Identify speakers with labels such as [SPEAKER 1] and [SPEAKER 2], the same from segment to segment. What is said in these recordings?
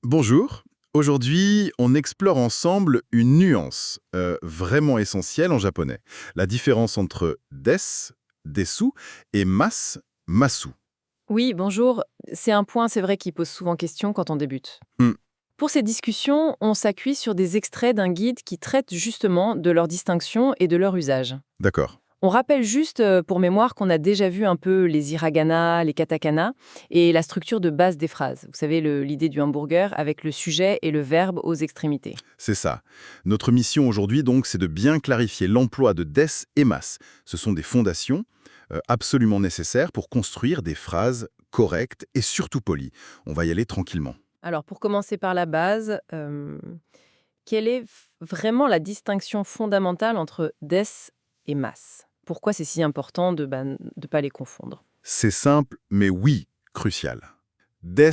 [SPEAKER 1] Bonjour. Aujourd'hui, on explore ensemble une nuance vraiment essentielle en japonais. La différence entre des, desu et mas, masu.
[SPEAKER 2] Oui, bonjour. C'est un point, c'est vrai, qui pose souvent question quand on débute.
[SPEAKER 1] Hmm,
[SPEAKER 2] Pour ces discussions, on s'appuie sur des extraits d'un guide qui traite justement de leur distinction et de leur usage.
[SPEAKER 1] d'accord.
[SPEAKER 2] On rappelle juste pour mémoire qu'on a déjà vu un peu les hiragana, les katakana et la structure de base des phrases. Vous savez, l'idée du hamburger avec le sujet et le verbe aux extrémités.
[SPEAKER 1] C'est ça. Notre mission aujourd'hui, donc, c'est de bien clarifier l'emploi de des et mas. Ce sont des fondations absolument nécessaires pour construire des phrases correctes et surtout polies. On va y aller tranquillement.
[SPEAKER 2] Alors, pour commencer par la base, quelle est vraiment la distinction fondamentale entre des et mas? Pourquoi c'est si important de ne pas les confondre?
[SPEAKER 1] C'est simple, mais oui, crucial. Des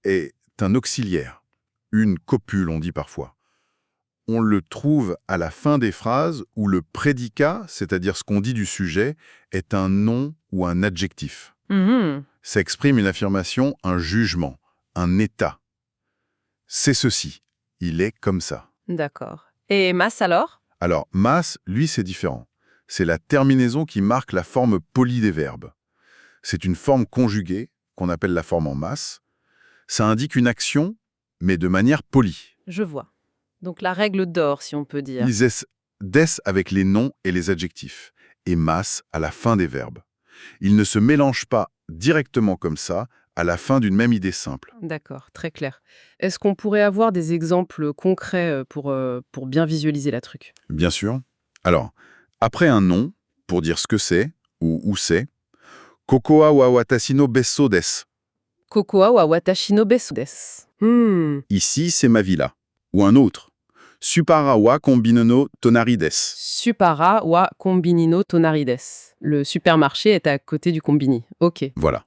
[SPEAKER 1] est un auxiliaire, une copule, on dit parfois. On le trouve à la fin des phrases où le prédicat, c'est-à-dire ce qu'on dit du sujet, est un nom ou un adjectif.
[SPEAKER 2] Mhm.
[SPEAKER 1] Ça exprime une affirmation, un jugement, un état. C'est ceci. Il est comme ça.
[SPEAKER 2] D'accord. Et mas alors?
[SPEAKER 1] Alors, mas, lui, c'est différent. C'est la terminaison qui marque la forme polie des verbes. C'est une forme conjuguée, qu'on appelle la forme en mas. Ça indique une action, mais de manière polie.
[SPEAKER 2] Je vois. Donc la règle d'or, si on peut dire.
[SPEAKER 1] Ils des avec les noms et les adjectifs, et mas à la fin des verbes. Ils ne se mélangent pas directement comme ça, à la fin d'une même idée simple.
[SPEAKER 2] D'accord, très clair. Est-ce qu'on pourrait avoir des exemples concrets pour bien visualiser la truc?
[SPEAKER 1] Bien sûr. Alors, après un nom, pour dire ce que c'est, ou où c'est, kokoa wa watashi no besso desu.
[SPEAKER 2] Kokoa wa watashi no besu desu.
[SPEAKER 1] Ici, c'est ma villa. Ou un autre. Supara wa kombinu no tonari desu.
[SPEAKER 2] Supara wa kombini no tonari desu. Le supermarché est à côté du combini. Ok.
[SPEAKER 1] Voilà.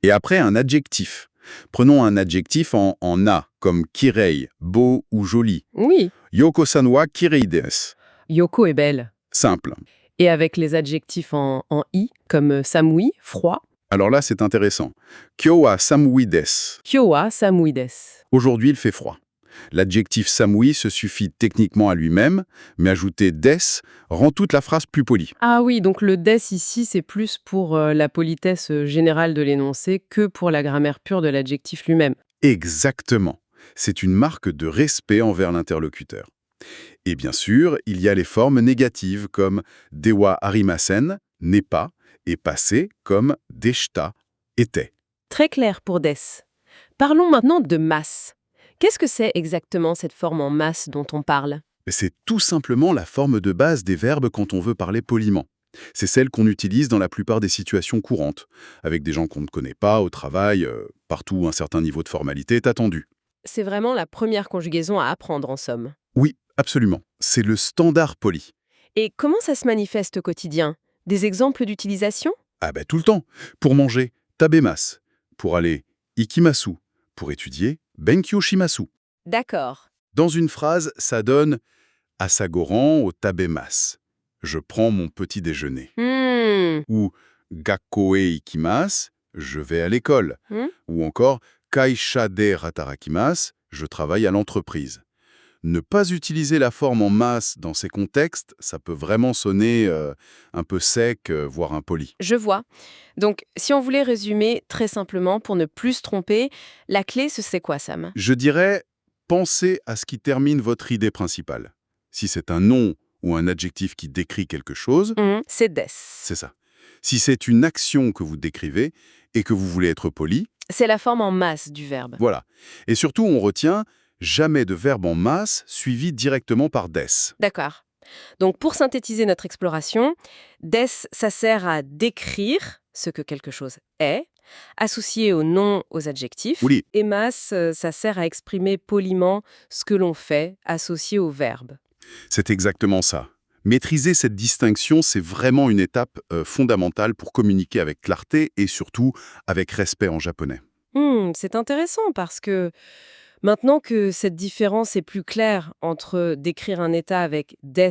[SPEAKER 1] Et après, un adjectif. Prenons un adjectif en a, comme kirei, beau ou joli.
[SPEAKER 2] Oui,
[SPEAKER 1] Yoko-san wa kirei desu.
[SPEAKER 2] Yoko est belle.
[SPEAKER 1] Simple.
[SPEAKER 2] Et avec les adjectifs en i, comme samui, froid,
[SPEAKER 1] Alors là, c'est intéressant. Kyo wa samui desu.
[SPEAKER 2] kyo wa samui desu.
[SPEAKER 1] Aujourd'hui, il fait froid. L'adjectif samui se suffit techniquement à lui-même, mais ajouter des rend toute la phrase plus polie.
[SPEAKER 2] Ah oui, donc le des ici, c'est plus pour la politesse générale de l'énoncé que pour la grammaire pure de l'adjectif lui-même.
[SPEAKER 1] Exactement. C'est une marque de respect envers l'interlocuteur. Et bien sûr, il y a les formes négatives comme dewa arimasen, n'est pas, et passé comme deshita, était.
[SPEAKER 2] Très clair pour des. Parlons maintenant de masse. Qu'est-ce que c'est exactement cette forme en masse dont on parle?
[SPEAKER 1] C'est tout simplement la forme de base des verbes quand on veut parler poliment. C'est celle qu'on utilise dans la plupart des situations courantes, avec des gens qu'on ne connaît pas, au travail, partout où un certain niveau de formalité est attendu.
[SPEAKER 2] C'est vraiment la première conjugaison à apprendre en somme.
[SPEAKER 1] Oui, absolument. C'est le standard poli.
[SPEAKER 2] Et comment ça se manifeste au quotidien? Des exemples d'utilisation?
[SPEAKER 1] Ah ben tout le temps. Pour manger, tabemas. Pour aller, ikimasu. Pour étudier, benkyo shimasu.
[SPEAKER 2] D'accord.
[SPEAKER 1] Dans une phrase, ça donne asagoran au tabemas. Je prends mon petit déjeuner. Ou gakko e ikimasu, je vais à l'école.
[SPEAKER 2] Hmm.
[SPEAKER 1] Ou encore kaisha de hatarakimasu, je travaille à l'entreprise. Ne pas utiliser la forme en masse dans ces contextes, ça peut vraiment sonner un peu sec, voire impoli.
[SPEAKER 2] Je vois. Donc, si on voulait résumer très simplement pour ne plus se tromper, la clé, c'est quoi, Sam?
[SPEAKER 1] Je dirais, pensez à ce qui termine votre idée principale. Si c'est un nom ou un adjectif qui décrit quelque chose,
[SPEAKER 2] C'est des.
[SPEAKER 1] c'est ça. Si c'est une action que vous décrivez et que vous voulez être poli,
[SPEAKER 2] C'est la forme en masse du verbe.
[SPEAKER 1] voilà. Et surtout, on retient jamais de verbe en masse suivi directement par des.
[SPEAKER 2] D'accord. Donc, pour synthétiser notre exploration, des, ça sert à décrire ce que quelque chose est, associé aux noms, aux adjectifs.
[SPEAKER 1] Oui,
[SPEAKER 2] Et mas, ça sert à exprimer poliment ce que l'on fait, associé au verbe.
[SPEAKER 1] c'est exactement ça. Maîtriser cette distinction, c'est vraiment une étape fondamentale pour communiquer avec clarté et surtout avec respect en japonais.
[SPEAKER 2] C'est intéressant parce que maintenant que cette différence est plus claire entre décrire un état avec des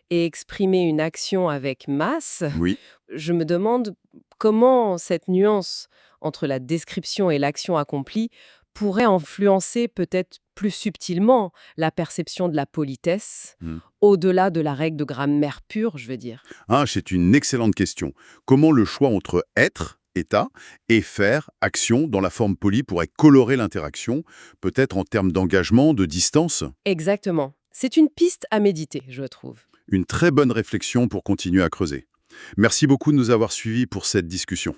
[SPEAKER 2] et exprimer une action avec mas,
[SPEAKER 1] Oui,
[SPEAKER 2] je me demande comment cette nuance entre la description et l'action accomplie
[SPEAKER 3] pourrait influencer peut-être plus subtilement la perception de la politesse,
[SPEAKER 1] Hmm.
[SPEAKER 3] au-delà de la règle de grammaire pure, je veux dire.
[SPEAKER 1] Ah, c'est une excellente question. Comment le choix entre être, état, et faire, action, dans la forme polie pourrait colorer l'interaction, peut-être en termes d'engagement, de distance?
[SPEAKER 3] Exactement. C'est une piste à méditer, je trouve.
[SPEAKER 1] Une très bonne réflexion pour continuer à creuser. Merci beaucoup de nous avoir suivis pour cette discussion.